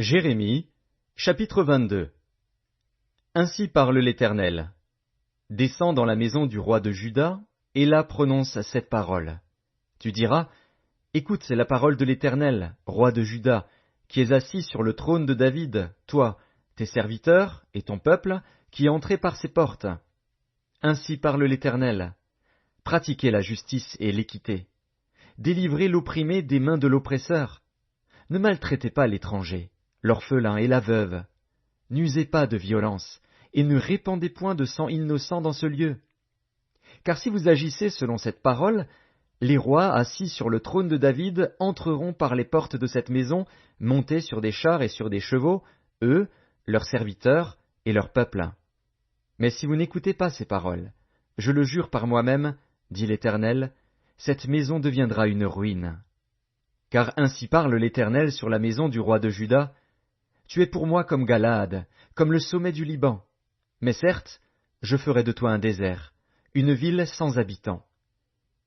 Jérémie, chapitre 22. Ainsi parle l'Éternel. Descends dans la maison du roi de Juda, et là prononce cette parole. Tu diras, écoute, c'est la parole de l'Éternel, roi de Juda, qui es assis sur le trône de David, toi, tes serviteurs et ton peuple, qui entrez par ses portes. Ainsi parle l'Éternel. Pratiquez la justice et l'équité. Délivrez l'opprimé des mains de l'oppresseur. Ne maltraitez pas l'étranger, l'orphelin et la veuve. N'usez pas de violence, et ne répandez point de sang innocent dans ce lieu. Car si vous agissez selon cette parole, les rois assis sur le trône de David entreront par les portes de cette maison, montés sur des chars et sur des chevaux, eux, leurs serviteurs et leur peuple. Mais si vous n'écoutez pas ces paroles, je le jure par moi-même, dit l'Éternel, cette maison deviendra une ruine. Car ainsi parle l'Éternel sur la maison du roi de Juda, tu es pour moi comme Galaad, comme le sommet du Liban. Mais certes, je ferai de toi un désert, une ville sans habitants.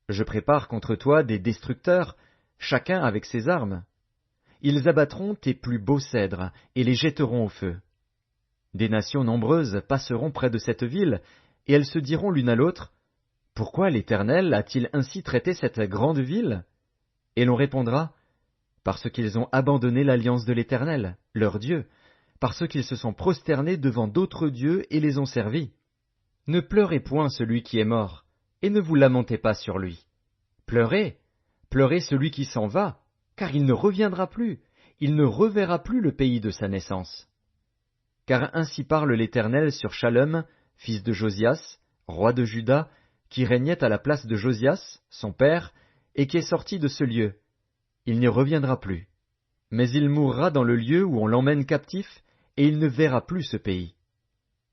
Je prépare contre toi des destructeurs, chacun avec ses armes. Ils abattront tes plus beaux cèdres et les jetteront au feu. Des nations nombreuses passeront près de cette ville, et elles se diront l'une à l'autre, « Pourquoi l'Éternel a-t-il ainsi traité cette grande ville ?» Et l'on répondra, « Parce qu'ils ont abandonné l'alliance de l'Éternel, leur Dieu, parce qu'ils se sont prosternés devant d'autres dieux et les ont servis. Ne pleurez point celui qui est mort, et ne vous lamentez pas sur lui. Pleurez, pleurez celui qui s'en va, car il ne reviendra plus, il ne reverra plus le pays de sa naissance. Car ainsi parle l'Éternel sur Shallum, fils de Josias, roi de Juda, qui régnait à la place de Josias, son père, et qui est sorti de ce lieu. Il n'y reviendra plus. Mais il mourra dans le lieu où on l'emmène captif, et il ne verra plus ce pays.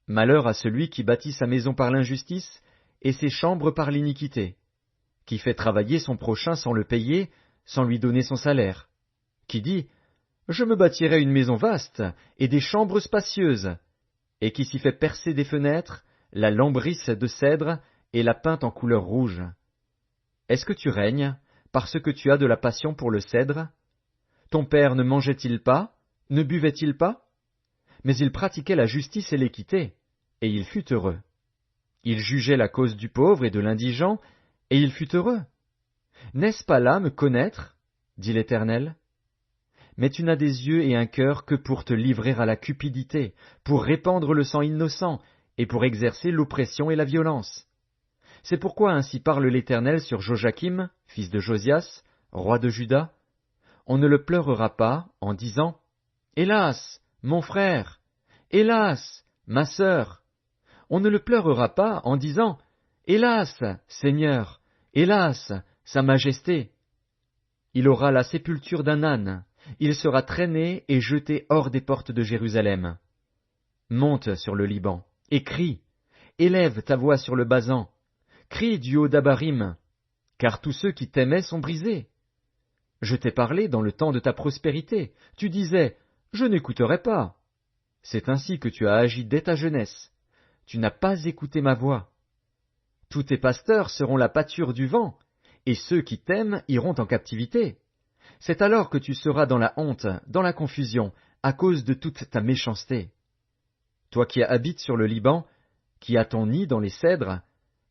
Malheur à celui qui bâtit sa maison par l'injustice, et ses chambres par l'iniquité, qui fait travailler son prochain sans le payer, sans lui donner son salaire, qui dit « Je me bâtirai une maison vaste, et des chambres spacieuses », et qui s'y fait percer des fenêtres, la lambrisse de cèdre, et la peinte en couleur rouge. Est-ce que tu règnes, parce que tu as de la passion pour le cèdre? Ton père ne mangeait-il pas, ne buvait-il pas? Mais il pratiquait la justice et l'équité, et il fut heureux. Il jugeait la cause du pauvre et de l'indigent, et il fut heureux. N'est-ce pas là me connaître, dit l'Éternel? Mais tu n'as des yeux et un cœur que pour te livrer à la cupidité, pour répandre le sang innocent, et pour exercer l'oppression et la violence. C'est pourquoi ainsi parle l'Éternel sur Joachim, fils de Josias, roi de Juda. On ne le pleurera pas en disant « Hélas, mon frère! Hélas, ma sœur !» On ne le pleurera pas en disant « Hélas, Seigneur! Hélas, Sa Majesté !» Il aura la sépulture d'un âne, il sera traîné et jeté hors des portes de Jérusalem. Monte sur le Liban, et crie, élève ta voix sur le Basan, crie du haut d'Abarim, car tous ceux qui t'aimaient sont brisés. Je t'ai parlé dans le temps de ta prospérité, tu disais, je n'écouterai pas. C'est ainsi que tu as agi dès ta jeunesse. Tu n'as pas écouté ma voix. Tous tes pasteurs seront la pâture du vent, et ceux qui t'aiment iront en captivité. C'est alors que tu seras dans la honte, dans la confusion, à cause de toute ta méchanceté. Toi qui habites sur le Liban, qui as ton nid dans les cèdres,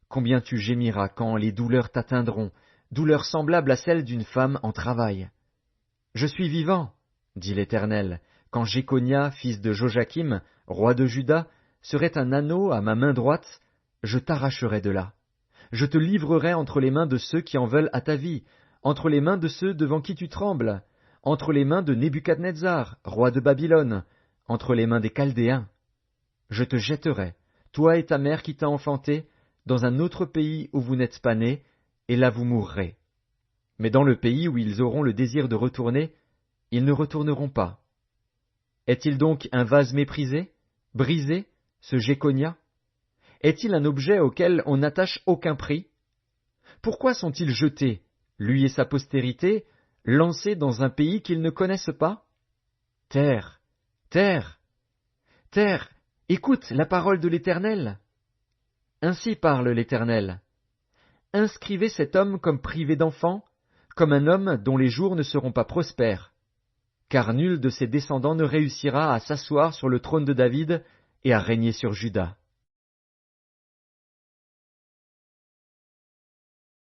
combien tu gémiras quand les douleurs t'atteindront, douleurs semblables à celles d'une femme en travail. Je suis vivant, dit l'Éternel, quand Jéconia, fils de Joachim, roi de Juda, serait un anneau à ma main droite, je t'arracherai de là. Je te livrerai entre les mains de ceux qui en veulent à ta vie, entre les mains de ceux devant qui tu trembles, entre les mains de Nebuchadnezzar, roi de Babylone, entre les mains des Chaldéens. Je te jetterai, toi et ta mère qui t'a enfanté, dans un autre pays où vous n'êtes pas nés, et là vous mourrez. Mais dans le pays où ils auront le désir de retourner, ils ne retourneront pas. Est-il donc un vase méprisé, brisé, ce Jéconia? Est-il un objet auquel on n'attache aucun prix? Pourquoi sont-ils jetés, lui et sa postérité, lancés dans un pays qu'ils ne connaissent pas? Terre, terre, terre, écoute la parole de l'Éternel. Ainsi parle l'Éternel. Inscrivez cet homme comme privé d'enfant, comme un homme dont les jours ne seront pas prospères. car nul de ses descendants ne réussira à s'asseoir sur le trône de David et à régner sur Juda.